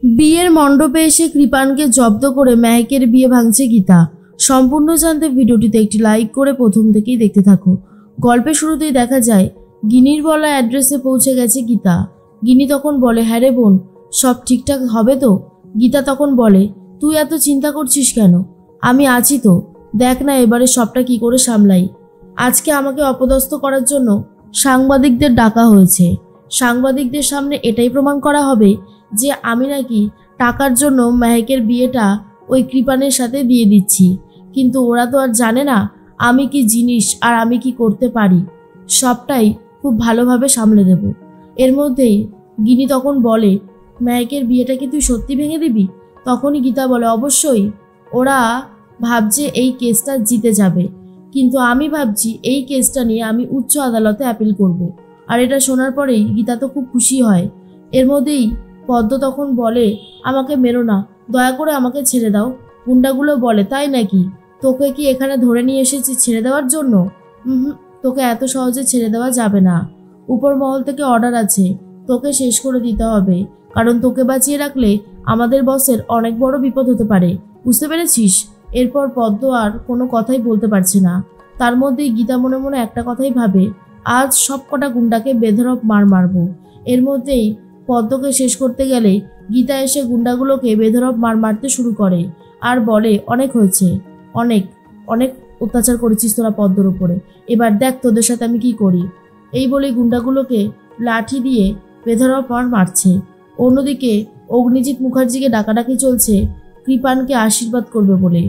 বিয়ের মণ্ডপে এসে কৃপানকে জব্দ করে মেহেকের বিয়ে ভাঙছে গীতা। সম্পূর্ণ জানতে ভিডিওটিতে একটি লাইক করে প্রথম থেকেই দেখতে থাকো। গল্পের শুরুতেই দেখা যায় গিনির বলা অ্যাড্রেসে পৌঁছে গেছে গীতা। গিনি তখন বলে, হ্যাঁ রে বোন, সব ঠিকঠাক হবে তো? গীতা তখন বলে, তুই এত চিন্তা করছিস কেন? আমি আছি তো, দেখ না এবারে সবটা কি করে সামলাই। আজকে আমাকে অপদস্থ করার জন্য সাংবাদিকদের ডাকা হয়েছে। সাংবাদিকদের সামনে এটাই প্রমাণ করা হবে যে আমি নাকি টাকার জন্য মেহেকের বিয়েটা ওই কৃপানের সাথে দিয়ে দিচ্ছি। কিন্তু ওরা তো আর জানে না আমি কি জিনিস আর আমি কি করতে পারি। সবটাই খুব ভালোভাবে সামলে দেব। এর মধ্যেই গিনি তখন বলে, মেহেকের বিয়েটা কি তুই সত্যি ভেঙে দিবি? তখনই গীতা বলে, অবশ্যই। ওরা ভাবছে এই কেসটা জিতে যাবে, কিন্তু আমি ভাবছি এই কেসটা নিয়ে আমি উচ্চ আদালতে অ্যাপিল করব। আর এটা শোনার পরেই গীতা তো খুব খুশি হয়। এর মধ্যেই পদ্ম তখন বলে, আমাকে মেরো না, দয়া করে আমাকে ছেড়ে দাও। গুন্ডাগুলো বলে, তাই নাকি? তোকে কি এখানে ধরে নিয়ে এসেছি ছেড়ে দেওয়ার জন্য? তোকে এত সহজে ছেড়ে দেওয়া যাবে না। উপর মহল থেকে অর্ডার আছে, তোকে শেষ করে দিতে হবে, কারণ তোকে বাঁচিয়ে রাখলে আমাদের বসের অনেক বড় বিপদ হতে পারে, বুঝতে পেরেছিস? এরপর পদ্ম আর কোনো কথাই বলতে পারছে না। তার মধ্যেই গীতা মনে মনে একটা কথাই ভাবে, আজ সব কটা গুন্ডাকে বেধড়ক মারবো। এর মধ্যেই পদ্মকে শেষ করতে গেলে গীতা এসে গুন্ডাগুলোকে বেধড়ক মারতে শুরু করে আর বলে, অনেক হয়েছে, অনেক অনেক অত্যাচার করেছিস তোরা পদ্মর উপরে, এবার দেখ তোদের সাথে আমি কি করি। এই বলে গুন্ডাগুলোকে লাঠি দিয়ে বেধড়ক মারছে। অন্যদিকে অগ্নিজিৎ মুখার্জিকে ডাকাডাকি চলছে কৃপানকে আশীর্বাদ করবে বলে।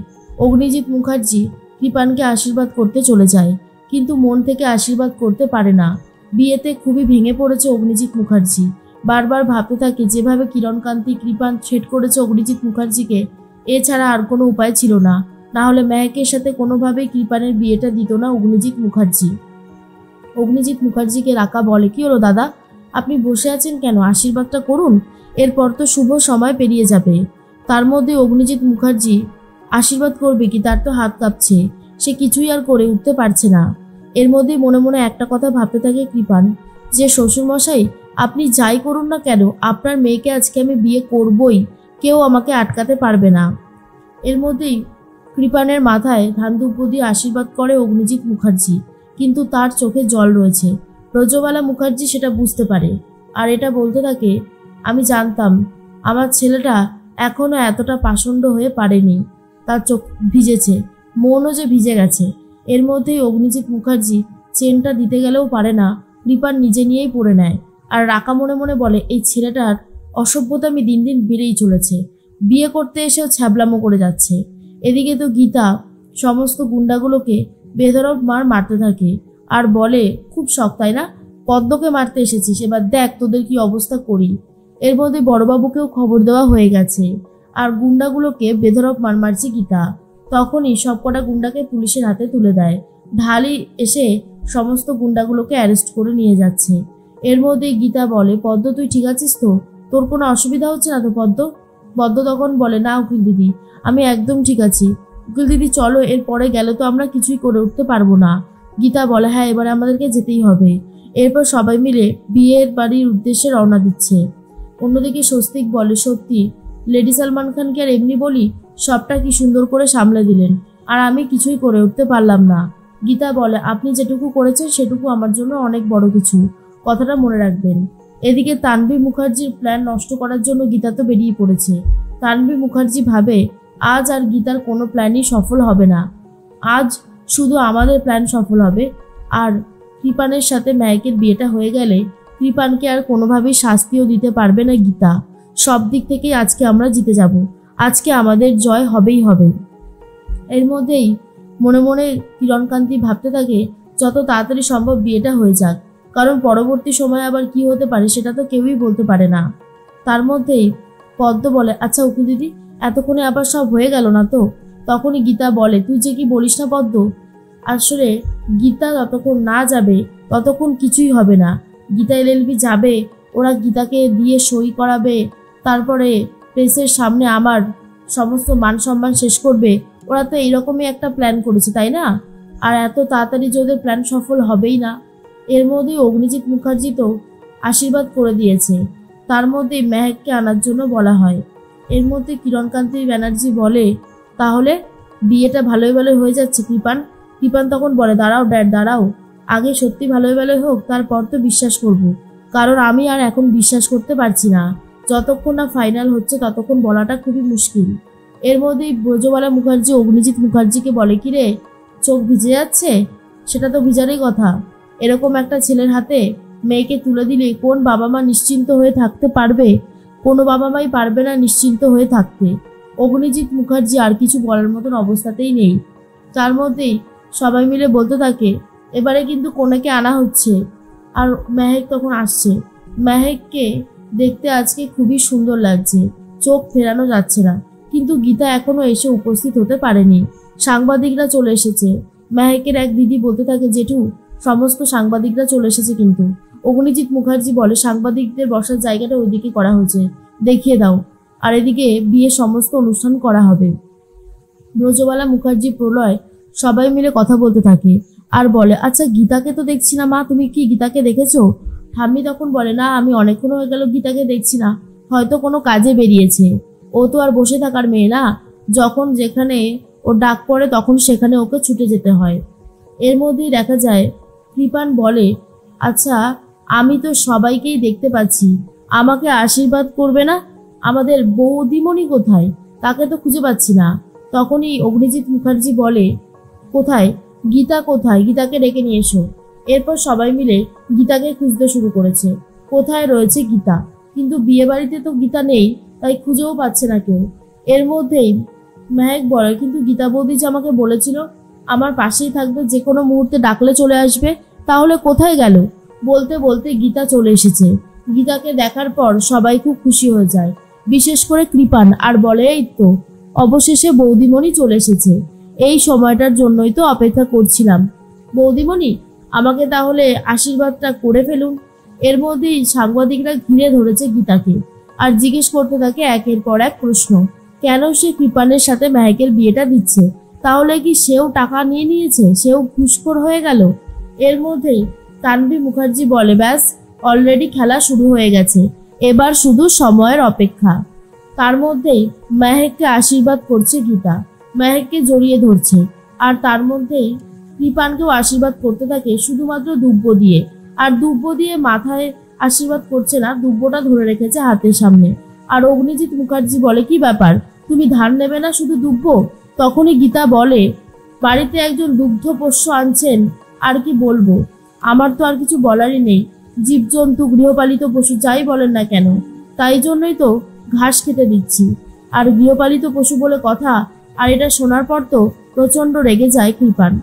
অগ্নিজিৎ মুখার্জি কৃপানকে আশীর্বাদ করতে চলে যায়, কিন্তু মন থেকে আশীর্বাদ করতে পারে না। বিয়েতে খুবই ভেঙে পড়েছে অগ্নিজিৎ মুখার্জি। বারবার ভাবতে থাকে যেভাবে কিরণকান্তি কৃপান ছেট করেছে অগ্নিজিৎ মুখার্জিকে, এছাড়া আর কোনো উপায় ছিল না। না হলে মেহেকের সাথে কোনোভাবেই কৃপানের বিয়েটা দিত না অগ্নিজিৎ মুখার্জি। অগ্নিজিৎ মুখার্জিকে রাকা বলে, কি হলো দাদা, আপনি বসে আছেন কেন? আশীর্বাদটা করুন, এরপর তো শুভ সময় পেরিয়ে যাবে। তার মধ্যে অগ্নিজিৎ মুখার্জি আশীর্বাদ করবে কি, তার তো হাত কাঁপছে, সে কিছুই আর করে উঠতে পারছে না। এর মধ্যে মনে মনে একটা কথা ভাবতে থাকে কৃপান, যে শ্বশুরমশাই আপনি যাই করুন না কেন, আপনার মেয়েকে আজকে আমি বিয়ে করবই, কেউ আমাকে আটকাতে পারবে না। এর মধ্যেই কৃপানের মাথায় ধানদুব্য দিয়ে আশীর্বাদ করে অগ্নিজিৎ মুখার্জি, কিন্তু তার চোখে জল রয়েছে। রজবালা মুখার্জি সেটা বুঝতে পারে আর এটা বলতে থাকে, আমি জানতাম আমার ছেলেটা এখনো এতটা পাষণ্ড হয়ে পারেনি, তার চোখ ভিজেছে, মনও যে ভিজে গেছে। এর মধ্যেই অগ্নিজিৎ মুখার্জি চেনটা দিতে গেলেও পারে না, কৃপান নিজে নিয়েই পড়ে নেয়। আর রাকা মনে মনে বলে, এই ছেলেটার অসভ্যতামি দিন দিন বেড়েই চলেছে, বিয়ে করতে এসেও ছ্যাবলামো করে যাচ্ছে। এদিকে তো গীতা সমস্ত গুন্ডাগুলোকে বেধড়ক মারতে থাকে আর বলে, খুব শখ তাই না, পদ্মকে মারতে এসেছিস, এবার দেখ তোদের কি অবস্থা করি। এর মধ্যে বড়বাবুকেও খবর দেওয়া হয়ে গেছে আর গুন্ডাগুলোকে বেধড়ক মারছে গীতা। তখনই সবকটা গুন্ডাকে পুলিশের হাতে তুলে দেয়। ঢালি এসে সমস্ত গুন্ডাগুলোকে অ্যারেস্ট করে নিয়ে যাচ্ছে। এর মধ্যে গীতা বলে, পদ্ম তুই ঠিক আছিস তো? তোর কোনো অসুবিধা হচ্ছে না তো পদ্ম? পদ্ম তখন বলে, না উকিল দিদি, আমি একদম ঠিক আছি। উকিল দিদি চলো, এরপরে গেলে তো আমরা কিছুই করে উঠতে পারবো না। গীতা বলে, হ্যাঁ এবার আমাদেরকে যেতেই হবে। এরপর সবাই মিলে বিয়ের বাড়ির উদ্দেশ্যে রওনা দিচ্ছে। অন্যদিকে স্বস্তিক বলে, সত্যি লেডি সালমান খানকে আর এমনি বলি, সবটা কি সুন্দর করে সামলে দিলেন, আর আমি কিছুই করে উঠতে পারলাম না। গীতা বলে, আপনি যেটুকু করেছেন সেটুকু আমার জন্য অনেক বড় কিছু, কথাটা মনে রাখবেন। এদিকে তানভীর মুখার্জির প্ল্যান নষ্ট করার জন্য গীতা তো বেরিয়ে পড়েছে। তানভীর মুখার্জি ভাবে, আজ আর গীতার কোনো প্ল্যানই সফল হবে না, আজ শুধু আমাদের প্ল্যান সফল হবে। আর কৃপানের সাথে মেহেকের বিয়েটা হয়ে গেলে কৃপানকে আর কোনোভাবেই শাস্তিও দিতে পারবে না গীতা। সব দিক থেকেই আজকে আমরা জিতে যাব, আজকে আমাদের জয় হবেই হবে। এর মধ্যেই মনে মনে কিরণকান্তি ভাবতে থাকে, যত তাড়াতাড়ি সম্ভব বিয়েটা হয়ে যাক, কারণ পরবর্তী সময় আবার কি হতে পারে সেটা তো কেউই বলতে পারে না। তার মধ্যেই পদ্ম বলে, আচ্ছা উকিল দিদি, এতক্ষণে আবার সব হয়ে গেল না তো? তখনই গীতা বলে, তুই যে কি বলিস না পদ্ম, আসলে গীতা যতক্ষণ না যাবে ততক্ষণ কিছুই হবে না। গীতা এলএলবি যাবে, ওরা গীতাকে দিয়ে সই করাবে, তারপরে প্রেসের সামনে আমার সমস্ত মান সম্মান শেষ করবে। ওরা তো এইরকমই একটা প্ল্যান করেছে তাই না? আর এত তাড়াতাড়ি যে ওদের প্ল্যান সফল হবেই না। এর মধ্যে অগ্নিজিৎ মুখার্জি তো আশীর্বাদ করে দিয়েছে, তার মধ্যেই মেহেককে আনার জন্য বলা হয়। এর মধ্যে কিরণকান্তি ব্যানার্জি বলে, তাহলে বিয়েটা ভালোই ভালোই হয়ে যাচ্ছে কৃপান। কৃপান তখন বলে, দাঁড়াও ড্যাড দাঁড়াও, আগে সত্যি ভালোই ভালোই হোক, তারপর তো বিশ্বাস করব। কারণ আমি আর এখন বিশ্বাস করতে পারছি না। যতক্ষণ না ফাইনাল হচ্ছে ততক্ষণ বলাটা খুবই মুশকিল। এর মধ্যেই ব্রজবালা মুখার্জি অগ্নিজিৎ মুখার্জিকে বলে, কি রে, চোখ ভিজে যাচ্ছে? সেটা তো ভিজারই কথা। এরকম একটা ছেলের হাতে মেয়েকে তুলে দিলে কোন বাবা মা নিশ্চিন্ত হয়ে থাকতে পারবে? কোনো বাবা মাই পারবে না নিশ্চিন্ত হয়ে থাকতে। অগ্নিজিৎ মুখার্জি আর কিছু বলার মতন অবস্থাতেই নেই। তার মধ্যেই সবাই মিলে বলতে থাকে, এবারে কিন্তু কনেকে আনা হচ্ছে। আর মেহেক তখন আসছে। মেহেককে দেখতে আজকে খুবই সুন্দর লাগছে, চোখ ফেরানো যাচ্ছে না। কিন্তু গীতা এখনো এসে উপস্থিত হতে পারেনি। সাংবাদিকরা চলে এসেছে। মেহেকের এক দিদি বলতে থাকে, জেঠু সমস্ত সাংবাদিকরা চলে এসেছে। কিন্তু অগ্নিজিৎ মুখার্জি বলে, সাংবাদিকদের বসার জায়গাটা ওইদিকে করা হয়েছে, দেখিয়ে দাও। আর এদিকে বিয়ের সমস্ত অনুষ্ঠান করা হবে। ব্রজবালা মুখার্জি প্রলয় সবাই মিলে কথা বলতে থাকে আর বলে, আচ্ছা গীতাকে তো দেখছি না মা, তুমি কি গীতাকে দেখেছো? ঠাম্মি তখন বলে, না আমি অনেকক্ষণ হয়ে গেল গীতাকে দেখছি না, হয়তো কোনো কাজে বেরিয়েছে। ও তো আর বসে থাকার মেয়ে না, যখন যেখানে ও ডাক পড়ে তখন সেখানে ওকে ছুটে যেতে হয়। এর মধ্যেই দেখা যায় কৃপান বলে, আচ্ছা আমি তো সবাইকেই দেখতে পাচ্ছি, আমাকে আশীর্বাদ করবে না? আমাদের বৌদিমণি কোথায়? তাকে তো খুঁজে পাচ্ছি না। তখনই অগ্নিজিৎ মুখার্জি বলে, কোথায় গীতা, কোথায়? গীতাকে ডেকে নিয়ে এসো। এরপর সবাই মিলে গীতাকে খুঁজতে শুরু করেছে। কোথায় রয়েছে গীতা? কিন্তু বিয়ে বাড়িতে তো গীতা নেই, তাই খুঁজেও পাচ্ছে না কেউ। এর মধ্যেই মেহেক বলে, কিন্তু গীতা বৌদি যে আমাকে বলেছিল আমার পাশেই থাকবে, যে কোনো মুহূর্তে ডাকলে চলে আসবে, তাহলে কোথায় গেল? বলতে বলতে গীতা চলে এসেছে। গীতাকে দেখার পর সবাই খুব খুশি হয়ে যায়, বিশেষ করে কৃপান, আর বলে, এই তো অবশেষে বৌদিমণি চলে এসেছে, এই সময়টার জন্যই তো অপেক্ষা করছিলাম। বৌদিমণি আমাকে তাহলে আশীর্বাদটা করে ফেলুন। এর মধ্যেই সাংবাদিকরা ঘিরে ধরেছে গীতাকে আর জিজ্ঞেস করতে থাকে একের পর এক প্রশ্ন। কেন সে কৃপানের সাথে মেহেকের বিয়েটা দিচ্ছে? তাহলে কি সেও টাকা নিয়ে নিয়েছে? সেও ঘুষখোর হয়ে গেল? এর মধ্যেই তানভি মুখার্জি বলে, ব্যাস অলরেডি খেলা শুরু হয়ে গেছে, এবার শুধু সময়ের অপেক্ষা। তার মধ্যেই মেহেককে আশীর্বাদ করছে গীতা, মেহেককে জড়িয়ে ধরছে। আর তার মধ্যেই কৃপানকেও আশীর্বাদ করতে থাকে শুধুমাত্র দুব্য দিয়ে। আর দুব্য দিয়ে মাথায় আশীর্বাদ করছে না, দুব্যটা ধরে রেখেছে হাতের সামনে। আর অগ্নিজিৎ মুখার্জি বলে, কি ব্যাপার, তুমি ধার নেবে না শুধু দুব্য? তখনই গীতা বলে, বাড়িতে একজন দুগ্ধ পোষ্য আনছেন, আর কি বলবো, আমার তো আর কিছু বলারই নেই। জীবজন্তু, গৃহপালিত পশু যাই বলেন না কেন, তাই জন্যই তো ঘাস খেতে দিচ্ছি। আর গৃহপালিত পশু বলে কথা, আর এটা শোনার পর তো প্রচন্ড রেগে যায় কৃপান।